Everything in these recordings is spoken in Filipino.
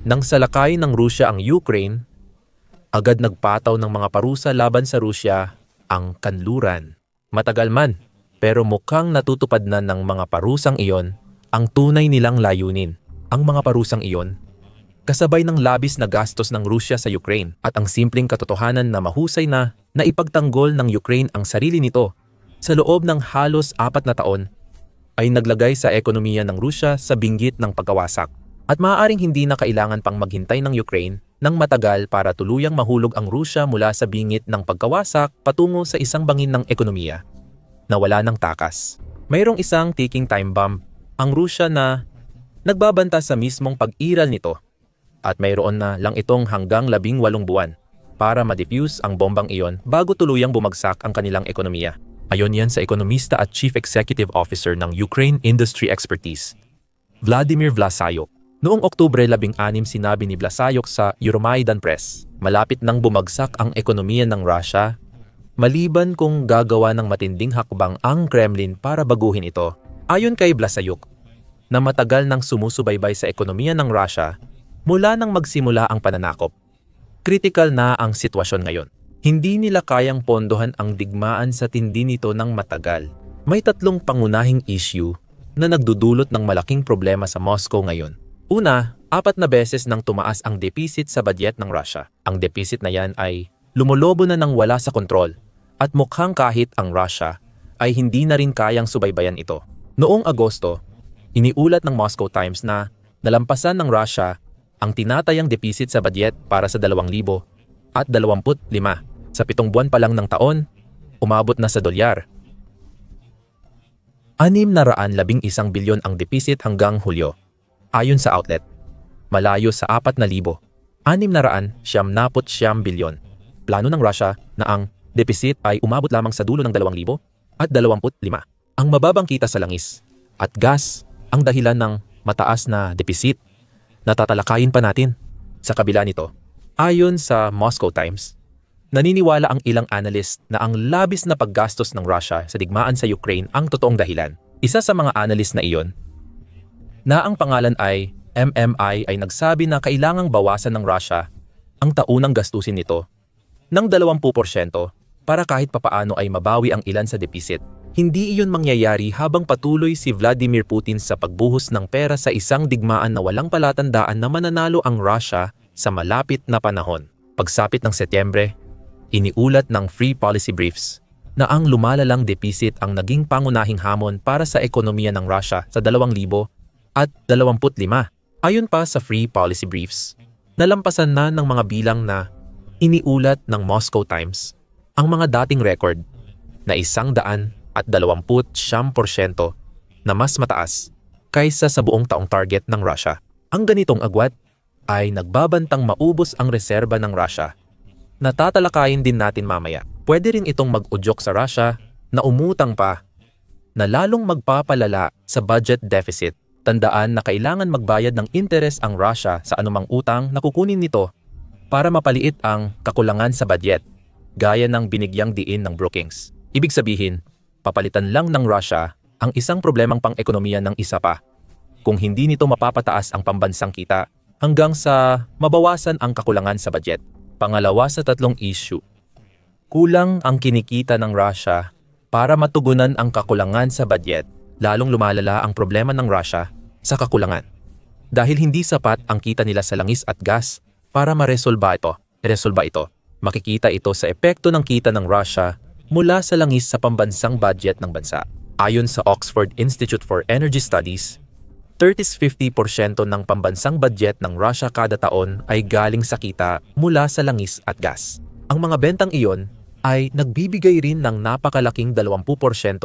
Nang salakay ng Rusya ang Ukraine, agad nagpataw ng mga parusa laban sa Rusya ang kanluran. Matagal man, pero mukhang natutupad na ng mga parusang iyon ang tunay nilang layunin. Ang mga parusang iyon, kasabay ng labis na gastos ng Rusya sa Ukraine at ang simpleng katotohanan na mahusay na ipagtanggol ng Ukraine ang sarili nito sa loob ng halos 4 na taon, ay naglagay sa ekonomiya ng Rusya sa binggit ng pagkawasak. At maaaring hindi na kailangan pang maghintay ng Ukraine ng matagal para tuluyang mahulog ang Rusya mula sa bingit ng pagkawasak patungo sa isang bangin ng ekonomiya na wala ng takas. Mayroong isang ticking time bomb ang Rusya na nagbabanta sa mismong pag-iral nito at mayroon na lang itong hanggang 18 buwan para ma-defuse ang bombang iyon bago tuluyang bumagsak ang kanilang ekonomiya. Ayon yan sa ekonomista at Chief Executive Officer ng Ukraine Industry Expertise, Vladimir Vlasayuk. Noong Oktubre 16 sinabi ni Vlasayuk sa Euromaidan Press, malapit nang bumagsak ang ekonomiya ng Russia, maliban kung gagawa ng matinding hakbang ang Kremlin para baguhin ito. Ayon kay Vlasayuk, na matagal nang sumusubaybay sa ekonomiya ng Russia mula nang magsimula ang pananakop. Critical na ang sitwasyon ngayon. Hindi nila kayang pondohan ang digmaan sa tindi nito ng matagal. May 3 pangunahing issue na nagdudulot ng malaking problema sa Moscow ngayon. Una, 4 na beses nang tumaas ang deficit sa budget ng Russia. Ang deficit na yan ay lumulobo na nang wala sa kontrol at mukhang kahit ang Russia ay hindi na rin kayang subaybayan ito. Noong Agosto, iniulat ng Moscow Times na nalampasan ng Russia ang tinatayang deficit sa budget para sa 2025. Sa 7 buwan pa lang ng taon, umabot na sa $611 bilyon ang deficit hanggang Hulyo. Ayon sa outlet, malayo sa 4,679 bilyon. Plano ng Russia na ang deficit ay umabot lamang sa dulo ng 2025. Ang mababang kita sa langis at gas ang dahilan ng mataas na deficit na tatalakayin pa natin. Sa kabila nito, ayon sa Moscow Times, naniniwala ang ilang analyst na ang labis na paggastos ng Russia sa digmaan sa Ukraine ang totoong dahilan. Isa sa mga analyst na iyon, na ang pangalan ay MMI, ay nagsabi na kailangang bawasan ng Russia ang taunang gastusin nito ng 20% para kahit papaano ay mabawi ang ilan sa deficit. Hindi iyon mangyayari habang patuloy si Vladimir Putin sa pagbuhos ng pera sa isang digmaan na walang palatandaan na mananalo ang Russia sa malapit na panahon. Pagsapit ng Setyembre, iniulat ng Free Policy Briefs na ang lumalalang deficit ang naging pangunahing hamon para sa ekonomiya ng Russia sa 2025. Ayon pa sa Free Policy Briefs, nalampasan na ng mga bilang na iniulat ng Moscow Times ang mga dating record na 129% na mas mataas kaysa sa buong taong target ng Russia. Ang ganitong agwat ay nagbabantang maubos ang reserba ng Russia na tatalakayin din natin mamaya. Pwede rin itong mag-udyok sa Russia na umutang pa na lalong magpapalala sa budget deficit. Tandaan na kailangan magbayad ng interes ang Russia sa anumang utang na kukunin nito para mapaliit ang kakulangan sa budget, gaya ng binigyang diin ng Brookings. Ibig sabihin, papalitan lang ng Russia ang isang problemang pang-ekonomiya ng isa pa kung hindi nito mapapataas ang pambansang kita hanggang sa mabawasan ang kakulangan sa budget. Pangalawa sa 3 issue, kulang ang kinikita ng Russia para matugunan ang kakulangan sa budget. Lalong lumalala ang problema ng Russia sa kakulangan dahil hindi sapat ang kita nila sa langis at gas para maresolba ito. Makikita ito sa epekto ng kita ng Russia mula sa langis sa pambansang budget ng bansa. Ayon sa Oxford Institute for Energy Studies, 30-50% ng pambansang budget ng Russia kada taon ay galing sa kita mula sa langis at gas. Ang mga bentang iyon ay nagbibigay rin ng napakalaking 20%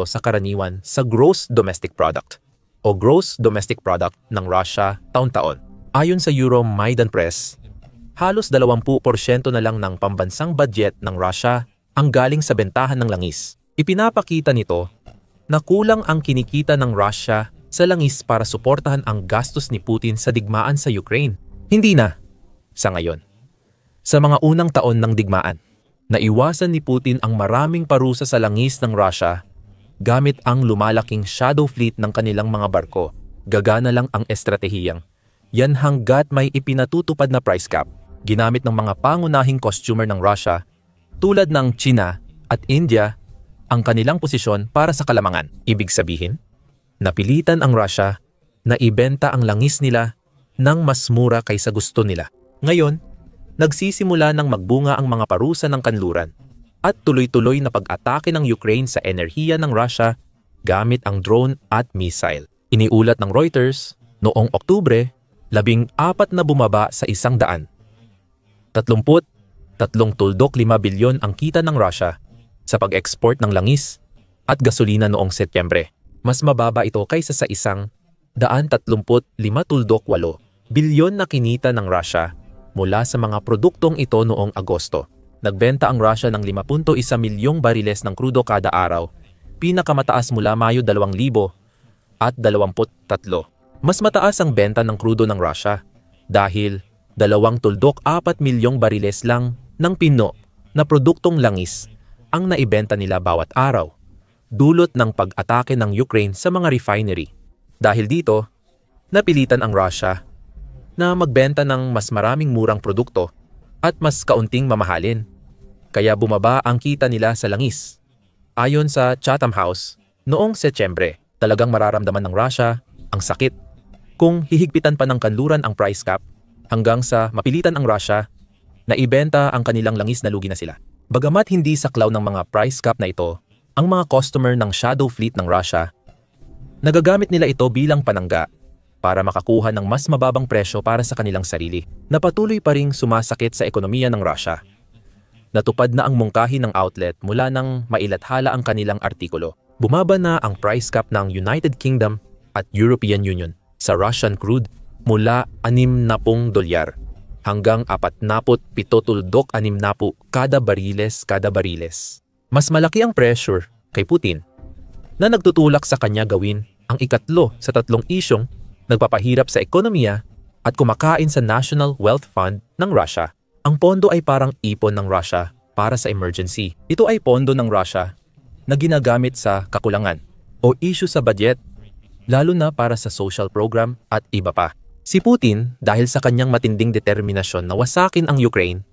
sa karaniwan sa gross domestic product o gross domestic product ng Russia taon-taon. Ayon sa Euromaidan Press, halos 20% na lang ng pambansang budget ng Russia ang galing sa bentahan ng langis. Ipinapakita nito na kulang ang kinikita ng Russia sa langis para suportahan ang gastos ni Putin sa digmaan sa Ukraine. Hindi na sa ngayon. Sa mga unang taon ng digmaan, naiwasan ni Putin ang maraming parusa sa langis ng Russia gamit ang lumalaking shadow fleet ng kanilang mga barko. Gagana lang ang estratehiyang Yan hanggat may ipinatutupad na price cap, ginamit ng mga pangunahing consumer ng Russia tulad ng China at India ang kanilang posisyon para sa kalamangan. Ibig sabihin, napilitan ang Russia na ibenta ang langis nila ng mas mura kaysa gusto nila. Ngayon, nagsisimula ng magbunga ang mga parusa ng kanluran at tuloy-tuloy na pag-atake ng Ukraine sa enerhiya ng Russia gamit ang drone at missile. Iniulat ng Reuters noong Oktubre, 14 na bumaba sa 100. 33.5 bilyon ang kita ng Russia sa pag-export ng langis at gasolina noong Setyembre. Mas mababa ito kaysa sa 135.8 bilyon na kinita ng Russia mula sa mga produktong ito noong Agosto. Nagbenta ang Russia ng 5.1 milyong bariles ng krudo kada araw, pinakamataas mula Mayo 2023. Mas mataas ang benta ng krudo ng Russia dahil 2.4 milyong bariles lang ng pino na produktong langis ang naibenta nila bawat araw, dulot ng pag-atake ng Ukraine sa mga refinery. Dahil dito, napilitan ang Russia na magbenta ng mas maraming murang produkto at mas kaunting mamahalin, kaya bumaba ang kita nila sa langis. Ayon sa Chatham House, noong Setyembre, talagang mararamdaman ng Russia ang sakit kung hihigpitan pa ng kanluran ang price cap hanggang sa mapilitan ang Russia na ibenta ang kanilang langis na lugi na sila. Bagamat hindi saklaw ng mga price cap na ito, ang mga customer ng shadow fleet ng Russia, nagagamit nila ito bilang panangga para makakuha ng mas mababang presyo para sa kanilang sarili, na patuloy pa ring sumasakit sa ekonomiya ng Russia. Natupad na ang mungkahi ng outlet mula nang mailathala ang kanilang artikulo. Bumaba na ang price cap ng United Kingdom at European Union sa Russian crude mula $60 hanggang 47.60 kada bariles. Mas malaki ang pressure kay Putin na nagtutulak sa kanya gawin ang ikatlo sa tatlong isyong nagpapahirap sa ekonomiya at kumakain sa National Wealth Fund ng Russia. Ang pondo ay parang ipon ng Russia para sa emergency. Ito ay pondo ng Russia na ginagamit sa kakulangan o issue sa budget, lalo na para sa social program at iba pa. Si Putin, dahil sa kanyang matinding determinasyon na wasakin ang Ukraine,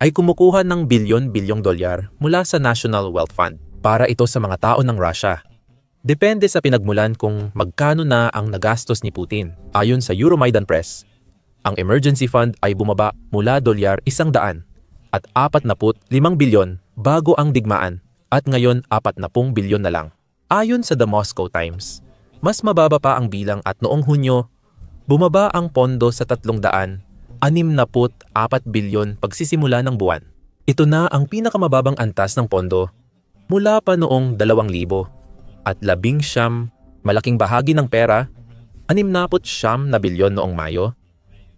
ay kumukuha ng bilyon-bilyong dolyar mula sa National Wealth Fund para ito sa mga tao ng Russia. Depende sa pinagmulan kung magkano na ang nagastos ni Putin. Ayon sa Euromaidan Press, ang emergency fund ay bumaba mula $100 at 45 bilyon bago ang digmaan at ngayon 40 bilyon na lang. Ayon sa The Moscow Times, mas mababa pa ang bilang at noong Hunyo, bumaba ang pondo sa 364 bilyon pagsisimula ng buwan. Ito na ang pinakamababang antas ng pondo mula pa noong 2000 at 19 malaking bahagi ng pera, 69 na bilyon noong Mayo,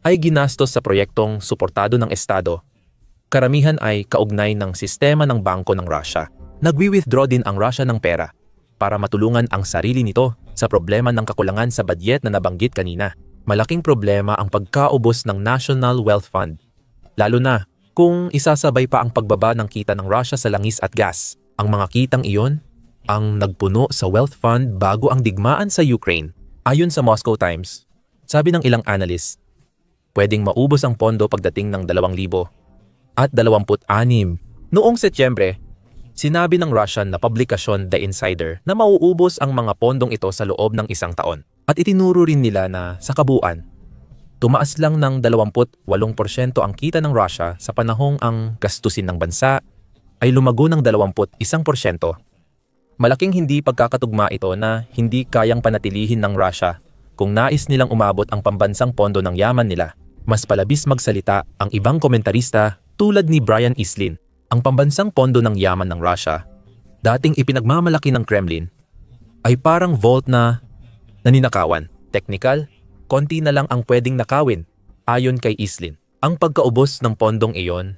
ay ginastos sa proyektong suportado ng Estado. Karamihan ay kaugnay ng sistema ng bangko ng Russia. Nagwi-withdraw din ang Russia ng pera para matulungan ang sarili nito sa problema ng kakulangan sa budget na nabanggit kanina. Malaking problema ang pagkaubos ng National Wealth Fund, lalo na kung isasabay pa ang pagbaba ng kita ng Russia sa langis at gas. Ang mga kitang iyon ang nagpuno sa wealth fund bago ang digmaan sa Ukraine. Ayon sa Moscow Times, sabi ng ilang analyst, pwedeng maubos ang pondo pagdating ng 2026. Noong Setyembre, sinabi ng Russian na publikasyon The Insider na mauubos ang mga pondong ito sa loob ng 1 taon. At itinuro rin nila na sa kabuuan, tumaas lang ng 28% ang kita ng Russia sa panahong ang gastusin ng bansa ay lumago ng 21%. Malaking hindi pagkakatugma ito na hindi kayang panatilihin ng Russia kung nais nilang umabot ang pambansang pondo ng yaman nila. Mas palabis magsalita ang ibang komentarista tulad ni Brian Islin. Ang pambansang pondo ng yaman ng Russia, dating ipinagmamalaki ng Kremlin, ay parang vault na naninakawan. Technical, konti na lang ang pwedeng nakawin, ayon kay Islin. Ang pagkaubos ng pondong iyon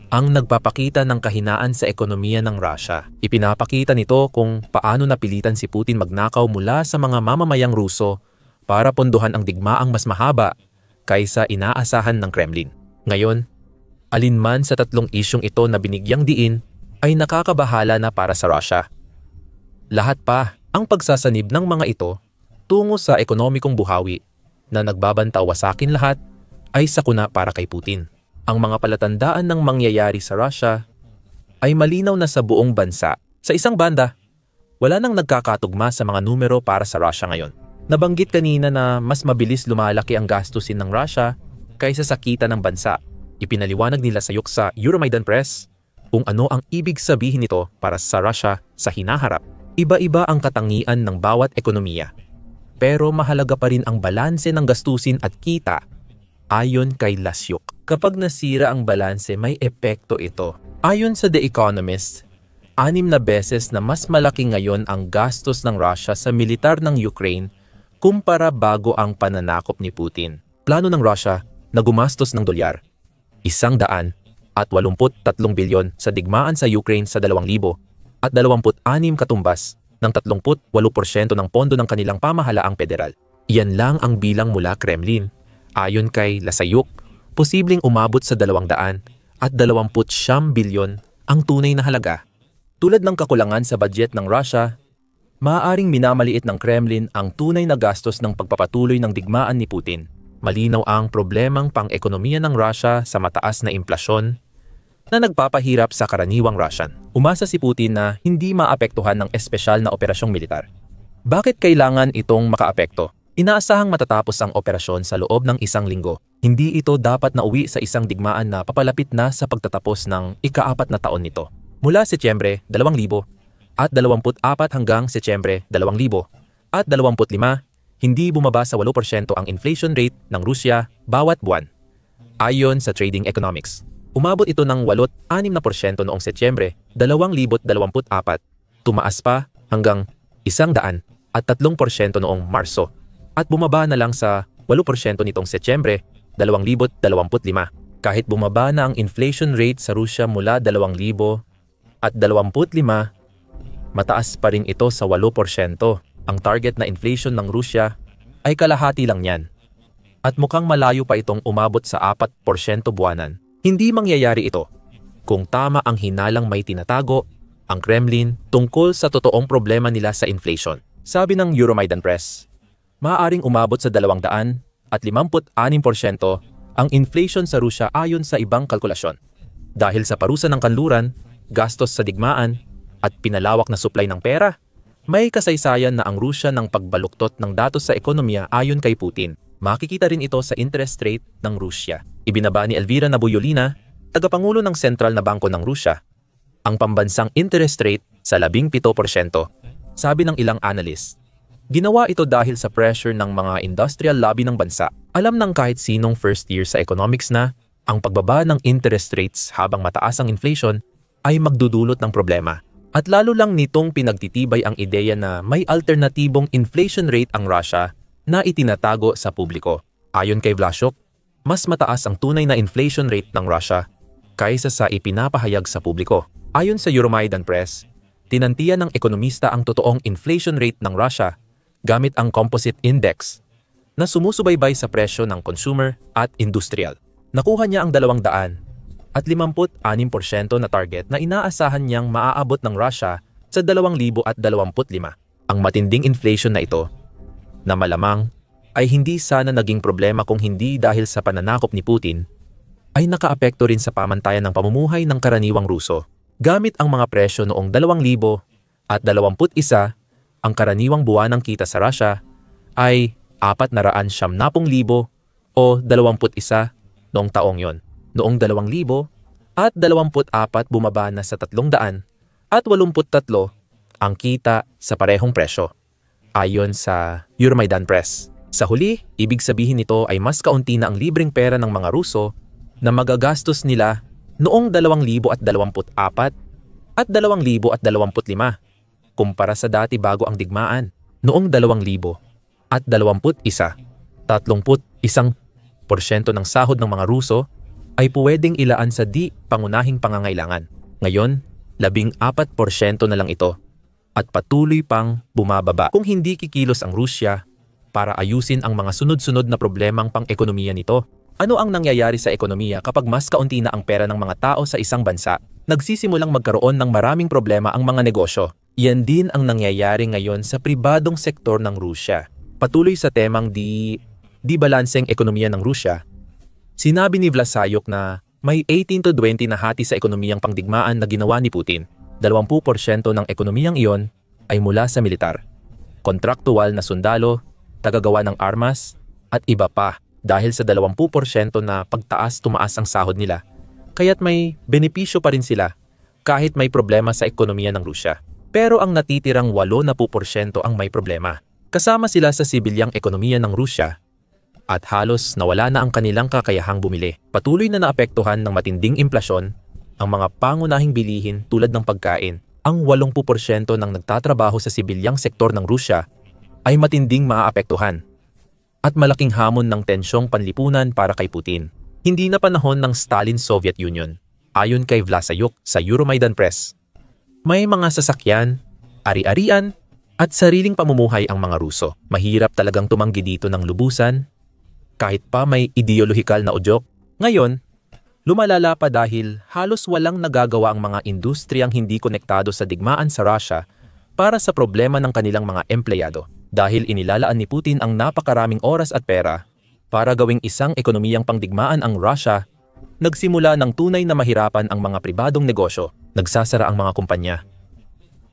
ang nagpapakita ng kahinaan sa ekonomiya ng Russia. Ipinapakita nito kung paano napilitan si Putin magnakaw mula sa mga mamamayang Ruso para pondohan ang digmaang mas mahaba kaysa inaasahan ng Kremlin. Ngayon, alinman sa tatlong isyong ito na binigyang diin ay nakakabahala na para sa Russia. Lahat pa ang pagsasanib ng mga ito tungo sa ekonomikong buhawi na nagbabanta wasakin lahat ay sakuna para kay Putin. Ang mga palatandaan ng mangyayari sa Russia ay malinaw na sa buong bansa. Sa isang banda, wala nang nagkakatugma sa mga numero para sa Russia ngayon. Nabanggit kanina na mas mabilis lumalaki ang gastusin ng Russia kaysa sa kita ng bansa. Ipinaliwanag nila sa Euromaidan Press kung ano ang ibig sabihin nito para sa Russia sa hinaharap. Iba-iba ang katangian ng bawat ekonomiya. Pero mahalaga pa rin ang balanse ng gastusin at kita ayon kay Lasyuk. Kapag nasira ang balanse, may epekto ito. Ayon sa The Economist, 6 na beses na mas malaki ngayon ang gastos ng Russia sa militar ng Ukraine kumpara bago ang pananakop ni Putin. Plano ng Russia na gumastos ng dolyar $183 bilyon sa digmaan sa Ukraine sa 2000 at 26 katumbas ng 38% ng pondo ng kanilang pamahalaang federal. Iyan lang ang bilang mula Kremlin. Ayon kay Lasayuk, posibleng umabot sa 200 at 29 bilyon ang tunay na halaga. Tulad ng kakulangan sa budget ng Russia, maaaring minamaliit ng Kremlin ang tunay na gastos ng pagpapatuloy ng digmaan ni Putin. Malinaw ang problemang pang-ekonomiya ng Russia sa mataas na inflasyon na nagpapahirap sa karaniwang Russian. Umasa si Putin na hindi maapektuhan ng espesyal na operasyong militar. Bakit kailangan itong makaapekto? Inaasahang matatapos ang operasyon sa loob ng 1 linggo. Hindi ito dapat na uwi sa isang digmaan na papalapit na sa pagtatapos ng ika-4 na taon nito. Mula Setyembre 2000 at 24 hanggang Setyembre 2000 at 25, hindi bumaba sa 8% ang inflation rate ng Rusya bawat buwan. Ayon sa Trading Economics, umabot ito ng 8.6% noong Setyembre 2024, tumaas pa hanggang 103% noong Marso, at bumaba na lang sa 8% nitong Setyembre 2025. Kahit bumaba na ang inflation rate sa Rusya mula 2025, mataas pa rin ito sa 8%. Ang target na inflation ng Rusya ay kalahati lang yan. At mukhang malayo pa itong umabot sa 4% buwanan. Hindi mangyayari ito kung tama ang hinalang may tinatago ang Kremlin tungkol sa totoong problema nila sa inflation. Sabi ng Euromaidan Press, maaaring umabot sa 256% ang inflation sa Rusya ayon sa ibang kalkulasyon. Dahil sa parusa ng kanluran, gastos sa digmaan, at pinalawak na supply ng pera, may kasaysayan na ang Rusya ng pagbaluktot ng datos sa ekonomiya ayon kay Putin. Makikita rin ito sa interest rate ng Rusya. Ibinaba ni Elvira Nabiullina, tagapangulo ng Sentral na Bangko ng Rusya, ang pambansang interest rate sa 17%. Sabi ng ilang analyst, ginawa ito dahil sa pressure ng mga industrial lobby ng bansa. Alam ng kahit sinong first year sa economics na ang pagbaba ng interest rates habang mataas ang inflation ay magdudulot ng problema. At lalo lang nitong pinagtitibay ang ideya na may alternatibong inflation rate ang Russia na itinatago sa publiko. Ayon kay Vlasyuk, mas mataas ang tunay na inflation rate ng Russia kaysa sa ipinapahayag sa publiko. Ayon sa Euromaidan Press, tinantiyan ng ekonomista ang totoong inflation rate ng Russia gamit ang composite index na sumusubaybay sa presyo ng consumer at industrial. Nakuha niya ang 200 at 56% na target na inaasahan niyang maaabot ng Russia sa 2025. Ang matinding inflation na ito, na malamang ay hindi sana naging problema kung hindi dahil sa pananakop ni Putin, ay nakaapekto rin sa pamantayan ng pamumuhay ng karaniwang Ruso. Gamit ang mga presyo noong 2021, ang karaniwang buwanang kita sa Russia ay 470,000 o 21 noong taong yon. Noong 2024 bumaba na sa 383 ang kita sa parehong presyo, ayon sa Euromaidan Press. Sa huli, ibig sabihin nito ay mas kaunti na ang libreng pera ng mga Ruso na magagastos nila noong 2024 at 2025 kumpara sa dati bago ang digmaan. Noong 2021, 31% ng sahod ng mga Ruso ay pwedeng ilaan sa di pangunahing pangangailangan. Ngayon, 14% na lang ito at patuloy pang bumababa. Kung hindi kikilos ang Rusya para ayusin ang mga sunod-sunod na problemang pang-ekonomiya nito, ano ang nangyayari sa ekonomiya kapag mas kaunti na ang pera ng mga tao sa isang bansa? Nagsisimulang magkaroon ng maraming problema ang mga negosyo. Yan din ang nangyayari ngayon sa pribadong sektor ng Rusya. Patuloy sa temang di di balanseng ekonomiya ng Rusya, sinabi ni Vlasayuk na may 18-20 na hati sa ekonomiyang pangdigmaan na ginawa ni Putin. 20% ng ekonomiyang iyon ay mula sa militar, kontraktual na sundalo, tagagawa ng armas, at iba pa dahil sa 20% na pagtaas-tumaas ang sahod nila. Kaya't may benepisyo pa rin sila kahit may problema sa ekonomiya ng Rusya. Pero ang natitirang 80% ang may problema. Kasama sila sa sibilyang ekonomiya ng Rusya at halos nawala na ang kanilang kakayahang bumili. Patuloy na naapektuhan ng matinding inflasyon ang mga pangunahing bilihin tulad ng pagkain. Ang 80% ng nagtatrabaho sa sibilyang sektor ng Rusya ay matinding maaapektuhan at malaking hamon ng tensyong panlipunan para kay Putin. Hindi na panahon ng Stalin-Soviet Union. Ayon kay Vlasayuk sa Euromaidan Press, may mga sasakyan, ari-arian, at sariling pamumuhay ang mga Ruso. Mahirap talagang tumanggi dito ng lubusan, kahit pa may ideolohikal na udyok. Ngayon, lumalala pa dahil halos walang nagagawa ang mga industriyang hindi konektado sa digmaan sa Russia para sa problema ng kanilang mga empleyado. Dahil inilalaan ni Putin ang napakaraming oras at pera para gawing isang ekonomiyang pangdigmaan ang Russia, nagsimula ng tunay na mahirapan ang mga pribadong negosyo. Nagsasara ang mga kumpanya.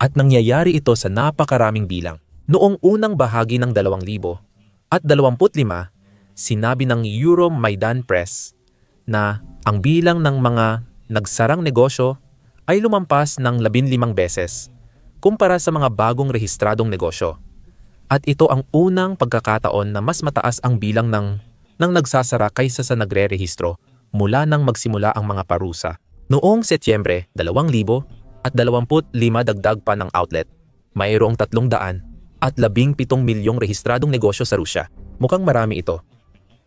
At nangyayari ito sa napakaraming bilang. Noong unang bahagi ng 2025, sinabi ng Euromaidan Press na ang bilang ng mga nagsarang negosyo ay lumampas ng 15 beses kumpara sa mga bagong rehistradong negosyo. At ito ang unang pagkakataon na mas mataas ang bilang ng nagsasara kaysa sa nagre-rehistro mula nang magsimula ang mga parusa. Noong Setyembre 2025 dagdag pa ng outlet, mayroong 317 milyong rehistradong negosyo sa Rusya. Mukhang marami ito.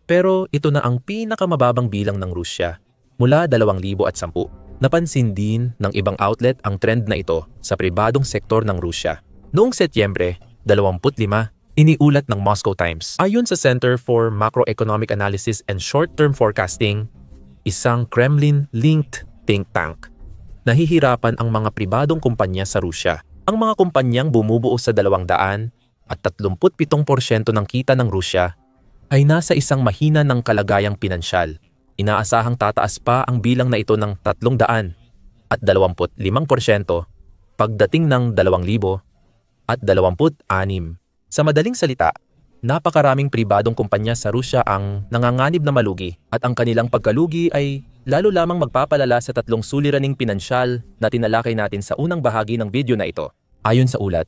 Pero ito na ang pinakamababang bilang ng Rusya mula 2010. Napansin din ng ibang outlet ang trend na ito sa pribadong sektor ng Rusya. Noong Setyembre 25, iniulat ng Moscow Times. Ayon sa Center for Macroeconomic Analysis and Short-Term Forecasting, isang Kremlin-linked think tank, nahihirapan ang mga pribadong kumpanya sa Rusya. Ang mga kumpanyang bumubuo sa 237% ng kita ng Rusya ay nasa isang mahina ng kalagayang pinansyal. Inaasahang tataas pa ang bilang na ito ng 325% pagdating ng 2026. Sa madaling salita, napakaraming pribadong kumpanya sa Rusya ang nanganganib na malugi at ang kanilang pagkalugi ay lalo lamang magpapalala sa tatlong suliraning pinansyal na tinalakay natin sa unang bahagi ng video na ito. Ayon sa ulat,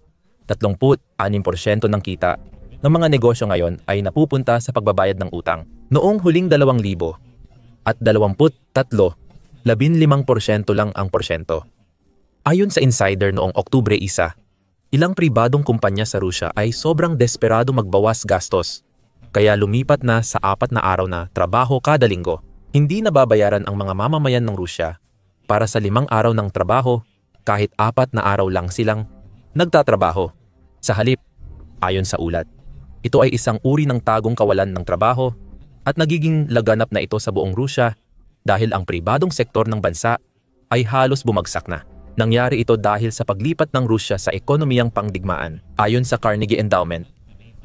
36% ng kita ng mga negosyo ngayon ay napupunta sa pagbabayad ng utang. Noong huling 2023, 15% lang ang porsyento. Ayon sa Insider noong Oktubre 1, ilang pribadong kumpanya sa Rusya ay sobrang desperado magbawas gastos, kaya lumipat na sa 4 na araw na trabaho kada linggo. Hindi nababayaran ang mga mamamayan ng Rusya para sa 5 araw ng trabaho kahit 4 na araw lang silang nagtatrabaho. Sa halip, ayon sa ulat, ito ay isang uri ng tagong kawalan ng trabaho at nagiging laganap na ito sa buong Rusya dahil ang pribadong sektor ng bansa ay halos bumagsak na. Nangyari ito dahil sa paglipat ng Rusya sa ekonomiyang pangdigmaan. Ayon sa Carnegie Endowment,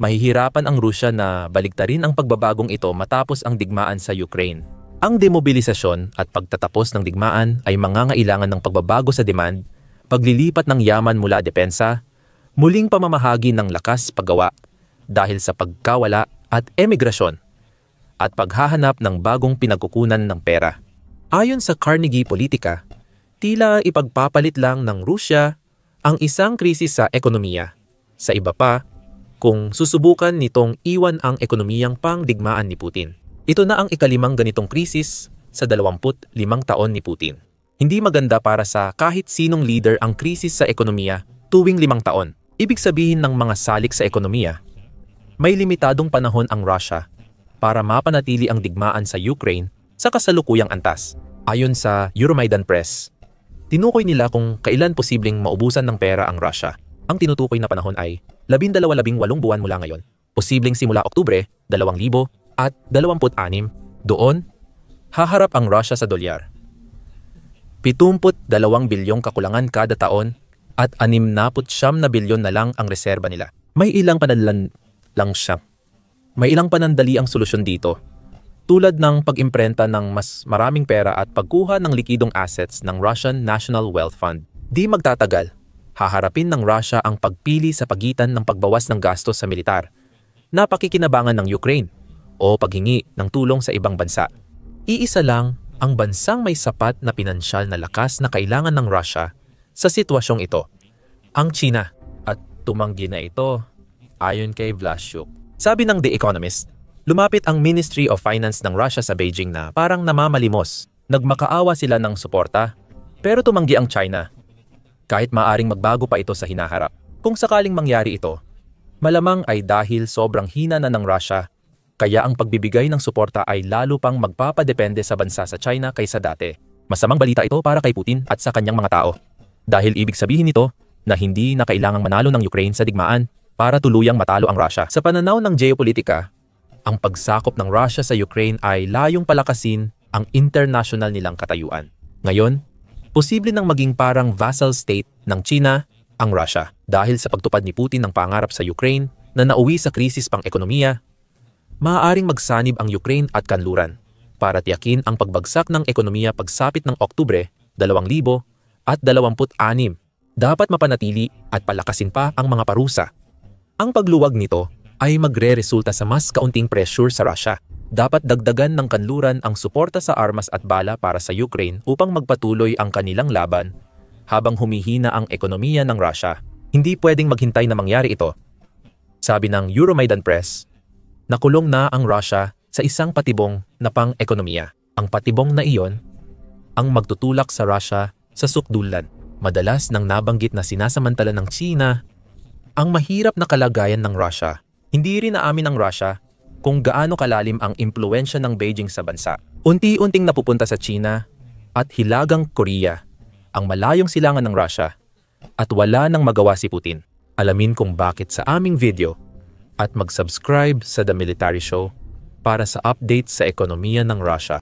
mahihirapan ang Rusya na baligtarin ang pagbabagong ito matapos ang digmaan sa Ukraine. Ang demobilisasyon at pagtatapos ng digmaan ay mangangailangan ng pagbabago sa demand, paglilipat ng yaman mula depensa, muling pamamahagi ng lakas paggawa dahil sa pagkawala at emigrasyon, at paghahanap ng bagong pinagkukunan ng pera. Ayon sa Carnegie Politika, tila ipagpapalit lang ng Rusya ang isang krisis sa ekonomiya. Sa iba pa, kung susubukan nitong iwan ang ekonomiyang pangdigmaan ni Putin. Ito na ang ikalimang ganitong krisis sa 25 taon ni Putin. Hindi maganda para sa kahit sinong leader ang krisis sa ekonomiya tuwing 5 taon. Ibig sabihin ng mga salik sa ekonomiya, may limitadong panahon ang Russia para mapanatili ang digmaan sa Ukraine sa kasalukuyang antas. Ayon sa Euromaidan Press, tinukoy nila kung kailan posibleng maubusan ng pera ang Russia. Ang tinutukoy na panahon ay 12-18 buwan mula ngayon. Posibleng simula Oktubre 2026. Doon, haharap ang Russia sa dolyar. 72 bilyong kakulangan kada taon at 69 na bilyon na lang ang reserba nila. May ilang panadlan lang siya May ilang panandaliang solusyon dito, tulad ng pag-imprenta ng mas maraming pera at pagkuha ng likidong assets ng Russian National Wealth Fund. Di magtatagal, haharapin ng Russia ang pagpili sa pagitan ng pagbawas ng gastos sa militar, na pakikinabangan ng Ukraine, o paghingi ng tulong sa ibang bansa. Iisa lang ang bansang may sapat na pinansyal na lakas na kailangan ng Russia sa sitwasyong ito, ang China. At tumanggi na ito, ayon kay Vlasyuk. Sabi ng The Economist, lumapit ang Ministry of Finance ng Russia sa Beijing na parang namamalimos. Nagmakaawa sila ng suporta, pero tumanggi ang China. Kahit maaring magbago pa ito sa hinaharap. Kung sakaling mangyari ito, malamang ay dahil sobrang hina na ng Russia, kaya ang pagbibigay ng suporta ay lalo pang magpapadepende sa bansa sa China kaysa dati. Masamang balita ito para kay Putin at sa kanyang mga tao. Dahil ibig sabihin nito na hindi na kailangang manalo ng Ukraine sa digmaan para tuluyang matalo ang Russia. Sa pananaw ng geopolitika, ang pagsakop ng Russia sa Ukraine ay layong palakasin ang international nilang katayuan. Ngayon, posible nang maging parang vassal state ng China ang Russia dahil sa pagtupad ni Putin ng pangarap sa Ukraine na nauwi sa krisis pang-ekonomiya. Maaaring magsanib ang Ukraine at kanluran para tiyakin ang pagbagsak ng ekonomiya pagsapit ng Oktubre 2026. Dapat mapanatili at palakasin pa ang mga parusa. Ang pagluwag nito ay magre-resulta sa mas kaunting pressure sa Russia. Dapat dagdagan ng kanluran ang suporta sa armas at bala para sa Ukraine upang magpatuloy ang kanilang laban habang humihina ang ekonomiya ng Russia. Hindi pwedeng maghintay na mangyari ito. Sabi ng Euromaidan Press, nakulong na ang Russia sa isang patibong na pang-ekonomiya. Ang patibong na iyon ang magtutulak sa Russia sa sukdulan. Madalas nang nabanggit na sinasamantala ng China ang mahirap na kalagayan ng Russia. Hindi rin naamin ng Russia kung gaano kalalim ang impluwensya ng Beijing sa bansa. Unti-unting napupunta sa China at hilagang Korea ang malayong silangan ng Russia at wala nang magawa si Putin. Alamin kung bakit sa aming video at mag-subscribe sa The Military Show para sa updates sa ekonomiya ng Russia.